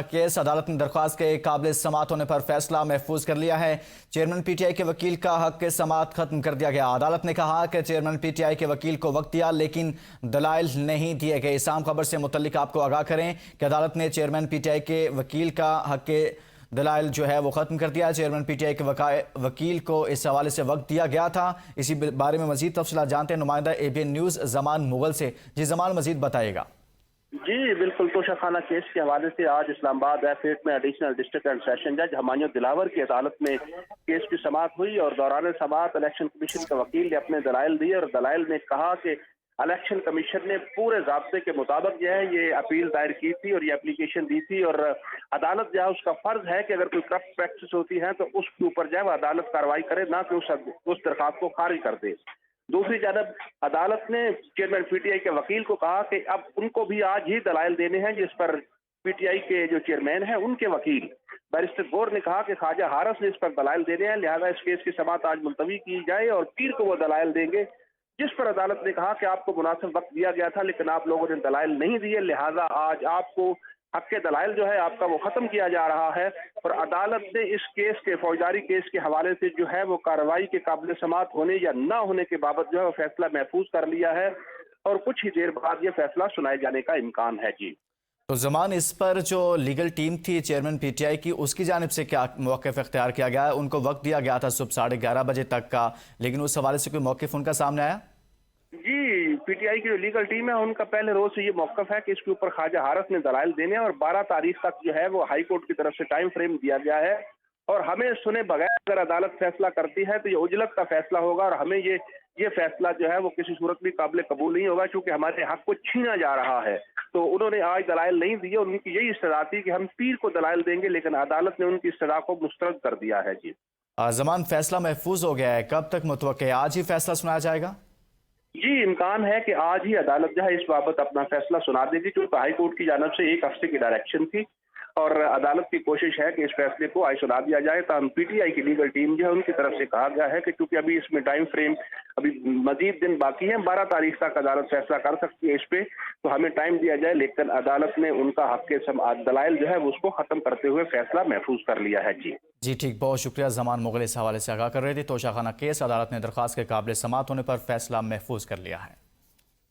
Case अदालत ने दरख्वास्त के काबिल समाअत होने पर फैसला महफूज कर लिया है। चेयरमैन पीटीआई के वकील का हक के समाअत खत्म कर दिया गया। अदालत ने कहा कि चेयरमैन पीटीआई के वकील को वक्त दिया लेकिन दलाइल नहीं दिए गए। इसाम खबर से मुतल्लिक आपको आगाह करें कि अदालत ने चेयरमैन पीटीआई के वकील का हक के दलाइल जो है वो ख़त्म कर दिया। चेयरमैन पीटीआई के वकील को इस हवाले से वक्त दिया गया था। इसी बारे में मजीद तफसीलात जानते हैं नुमाइंदा एबीएन न्यूज़ जमान मुगल से। जी जमान, मजीद बताइएगा। जी बिल्कुल, तोशाखाना केस के हवाले से आज इस्लामाबाद एफएट में एडिशनल डिस्ट्रिक्ट एंड सेशन जज हमायूं दिलावर की अदालत में केस की समाअत हुई और दौरान समाअत इलेक्शन कमीशन के वकील ने अपने दलाइल दिए और दलाइल ने कहा कि इलेक्शन कमीशन ने पूरे ज़ाब्ते के मुताबिक जो है ये अपील दायर की थी और ये एप्लीकेशन दी थी और अदालत जो है उसका फर्ज है कि अगर कोई करप्ट प्रैक्टिस होती है तो उसके ऊपर जो है वो अदालत कार्रवाई करे, ना कि उस दरखास्त को खारिज कर दे। दूसरी जानब अदालत ने चेयरमैन पीटीआई के वकील को कहा कि अब उनको भी आज ही दलाइल देने हैं, जिस पर पीटीआई के जो चेयरमैन हैं उनके वकील बैरिस्टर गौर ने कहा कि ख्वाजा हारस ने इस पर दलाइल देने हैं, लिहाजा इस केस की समाअत आज मुलतवी की जाए और पीर को वो दलाइल देंगे। जिस पर अदालत ने कहा कि आपको मुनासिब वक्त दिया गया था लेकिन आप लोगों ने दलाइल नहीं दिए, लिहाजा आज आपको हक के दलाइल जो है आपका वो ख़त्म किया जा रहा है। और अदालत ने इस केस के फौजदारी केस के हवाले से जो है वो कार्रवाई के काबिल समाअत होने या ना होने के बाबत जो है वो फैसला महफूज कर लिया है और कुछ ही देर बाद ये फैसला सुनाए जाने का इम्कान है। जी तो जमान, इस पर जो लीगल टीम थी चेयरमैन पीटीआई की, उसकी जानिब से क्या मौक़िफ़ इख्तियार किया गया है? उनको वक्त दिया गया था सुबह 11:30 बजे तक का, लेकिन उस हवाले से कोई मौक़िफ़ उनका सामने आया? जी, पीटीआई की जो लीगल टीम है उनका पहले रोज से ये मौक़िफ़ है कि इसके ऊपर ख्वाजा हारस ने दलाइल देने और 12 तारीख तक जो है वो हाई कोर्ट की तरफ से टाइम फ्रेम दिया गया है और हमें सुने बगैर अगर अदालत फैसला करती है तो ये उजलत का फैसला होगा और हमें ये फैसला जो है वो किसी सूरत भी काबिल कबूल नहीं होगा, क्योंकि हमारे हक को छीना जा रहा है। तो उन्होंने आज दलाइल नहीं दिए और उनकी यही इस्तदा थी कि हम पीर को दलाइल देंगे, लेकिन अदालत ने उनकी इस्तदा को मुस्तरद कर दिया है। जी जमान, फैसला महफूज हो गया है, कब तक मुतवक्किल है? आज ही फैसला सुनाया जाएगा? जी, इम्कान है कि आज ही अदालत जो है इस बाबत अपना फैसला सुना देगी, क्योंकि हाई कोर्ट की जानब से एक हफ्ते की डायरेक्शन थी और अदालत की कोशिश है कि इस फैसले को आज सुना दिया जाए। ताहम पीटीआई की लीगल टीम जो है उनकी तरफ से कहा गया है कि क्योंकि अभी इसमें टाइम फ्रेम अभी मजीद दिन बाकी है, 12 तारीख तक अदालत फैसला कर सकती है इस पे, तो हमें टाइम दिया जाए। लेकिन अदालत ने उनका हक के दलाइल जो है वो उसको ख़त्म करते हुए फैसला महफूज कर लिया है। जी ठीक, बहुत शुक्रिया। जमान मुगल इस हवाले से आगाह कर रहे थे। तोशाखाना केस अदालत ने दरख्वास्त के काबिल समाअत होने पर फैसला महफूज कर लिया है।